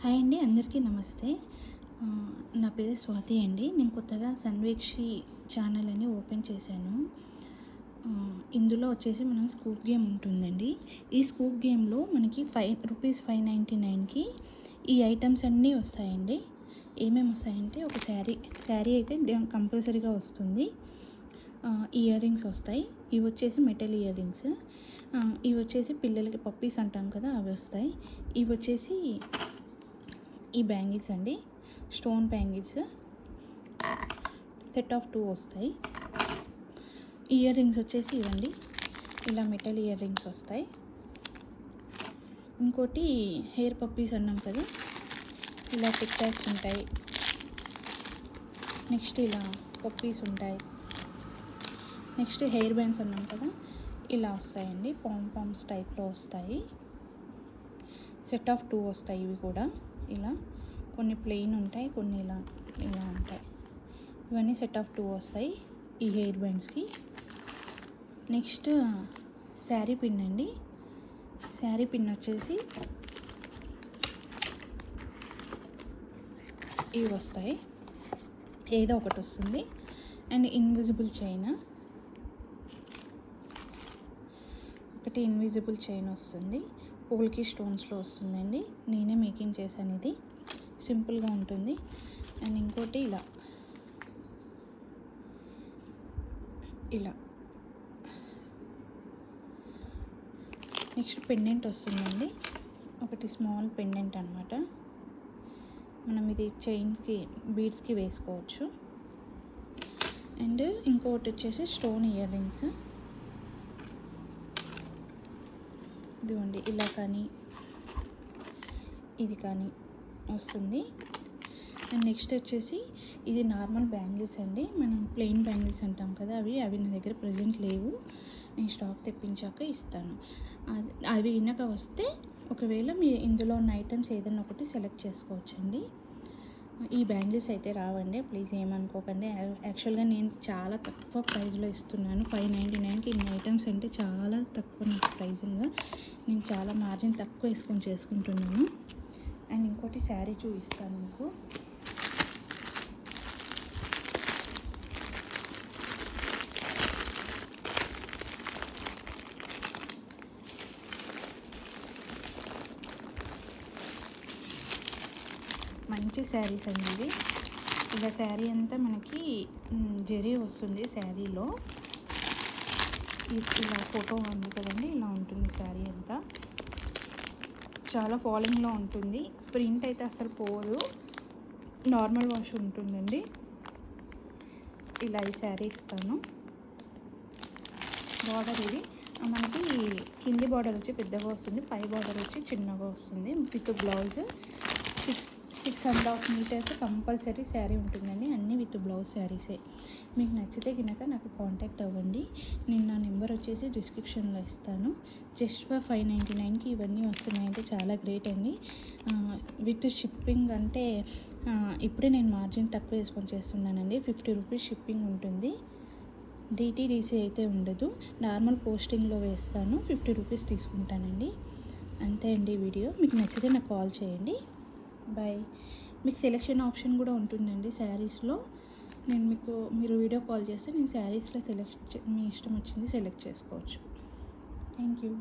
Hi అండి, అందరికీ నమస్తే. నా పేరు స్వాతి అండి. నేను కొత్తగా సన్వేక్షి ఛానల్ అని ఓపెన్ చేశాను. ఇందులో వచ్చేసి మనం స్కూప్ గేమ్ ఉంటుందండి. ఈ స్కూప్ గేమ్లో మనకి రూపీస్ 599కి ఈ ఐటమ్స్ అన్నీ వస్తాయండి. ఏమేమి వస్తాయంటే ఒక శారీ అయితే కంపల్సరీగా వస్తుంది. ఇయర్ రింగ్స్ వస్తాయి. ఇవి వచ్చేసి మెటల్ ఇయర్ రింగ్స్. ఇవి వచ్చేసి పిల్లలకి పప్పీస్ అంటాం కదా, అవి వస్తాయి. ఇవి వచ్చేసి ఈ బ్యాంగిల్స్ అండి, స్టోన్ బ్యాంగిల్స్. సెట్ ఆఫ్ 2 వస్తాయి. ఇయర్ రింగ్స్ వచ్చేసి ఇవ్వండి, ఇలా మెటల్ ఇయర్ రింగ్స్ వస్తాయి. ఇంకోటి హెయిర్ పప్పీస్ అన్నాం కదా, ఇలా టిక్ టాక్స్ ఉంటాయి. నెక్స్ట్ ఇలా పప్పీస్ ఉంటాయి. నెక్స్ట్ హెయిర్ బ్యాండ్స్ అన్నాం కదా, ఇలా వస్తాయండి. పామ్స్ టైప్లో వస్తాయి. సెట్ ఆఫ్ 2 వస్తాయి. ఇవి కూడా ఇలా కొన్ని ప్లెయిన్ ఉంటాయి, కొన్ని ఇలా ఉంటాయి. ఇవన్నీ సెట్ ఆఫ్ 2 వస్తాయి ఈ హెయిర్ బ్యాండ్స్కి. నెక్స్ట్ శారీ పిన్ అండి. శారీ పిన్ వచ్చేసి ఇవి వస్తాయి, ఏదో ఒకటి వస్తుంది. అండ్ ఇన్విజిబుల్ చైన్, ఒకటి ఇన్విజిబుల్ చైన్ వస్తుంది. పోల్కి స్టోన్స్లో వస్తుందండి. నేనే మేకింగ్ చేశాను. ఇది సింపుల్గా ఉంటుంది. అండ్ ఇంకోటి ఇలా నెక్స్ట్ పెండెంట్ వస్తుందండి. ఒకటి స్మాల్ పెండెంట్ అనమాట. మనం ఇది చైన్కి బీడ్స్కి వేసుకోవచ్చు. అండ్ ఇంకొకటి వచ్చేసి స్టోన్ ఇయర్ రింగ్స్. ఇదిగోండి, ఇలా కానీ ఇది కానీ వస్తుంది. అండ్ నెక్స్ట్ వచ్చేసి ఇది నార్మల్ బ్యాంగిల్స్ అండి. మనం ప్లెయిన్ బ్యాంగిల్స్ అంటాం కదా, అవి నా దగ్గర ప్రజెంట్ లేవు. నేను స్టాక్ తెప్పించాక ఇస్తాను. అవి ఇనక వస్తే ఒకవేళ మీ ఇందులో ఉన్న ఐటమ్స్ ఏదైనా ఒకటి సెలెక్ట్ చేసుకోవచ్చండి. ఈ బ్యాంగిల్స్ అయితే రావండి, ప్లీజ్ ఏమనుకోకండి. యాక్చువల్గా నేను చాలా తక్కువ ప్రైస్లో ఇస్తున్నాను. 599కి ఇన్ని ఐటమ్స్ అంటే చాలా తక్కువ నాకు ప్రైజింగ్. నేను చాలా మార్జిన్ తక్కువ వేసుకొని చేసుకుంటున్నాను. అండ్ ఇంకోటి శారీ చూపిస్తాను మీకు. మంచి శారీస్ అండి ఇవి. ఇలా శారీ అంతా మనకి జరీ వస్తుంది. శారీలో ఇలా ఫోటో ఉంది కదండి, ఇలా ఉంటుంది శారీ అంతా. చాలా ఫాలింగ్లో ఉంటుంది. ప్రింట్ అయితే అసలు పోదు, నార్మల్ వాష్ ఉంటుందండి. ఇలా ఈ శారీ ఇస్తాను. బార్డర్ ఇది మనకి కింది బార్డర్ వచ్చి పెద్దగా వస్తుంది, పై బార్డర్ వచ్చి చిన్నగా వస్తుంది. With blouse 6.5 metres compulsory sari ఉంటుందండి. అన్నీ విత్ బ్లౌజ్ శారీసే. మీకు నచ్చితే కనుక నాకు కాంటాక్ట్ అవ్వండి. నేను నా నెంబర్ వచ్చేసి డిస్క్రిప్షన్లో ఇస్తాను. జస్ట్ ఫర్ 599కి ఇవన్నీ వస్తున్నాయంటే చాలా గ్రేట్ అండి. విత్ షిప్పింగ్ అంటే ఇప్పుడే నేను మార్జిన్ తక్కువ వేసుకొని చేస్తున్నానండి. 50 రూపీస్ షిప్పింగ్ ఉంటుంది. DTDC అయితే ఉండదు. నార్మల్ పోస్టింగ్లో వేస్తాను, 50 రూపీస్ తీసుకుంటానండి. అంతే అండి వీడియో. మీకు నచ్చితే నాకు కాల్ చేయండి. బాయ్. మీకు సెలెక్షన్ ఆప్షన్ కూడా ఉంటుందండి శారీస్లో. మీరు వీడియో కాల్ చేస్తే నేను శారీస్లో మీ ఇష్టం వచ్చింది సెలెక్ట్ చేసుకోవచ్చు. Thank you.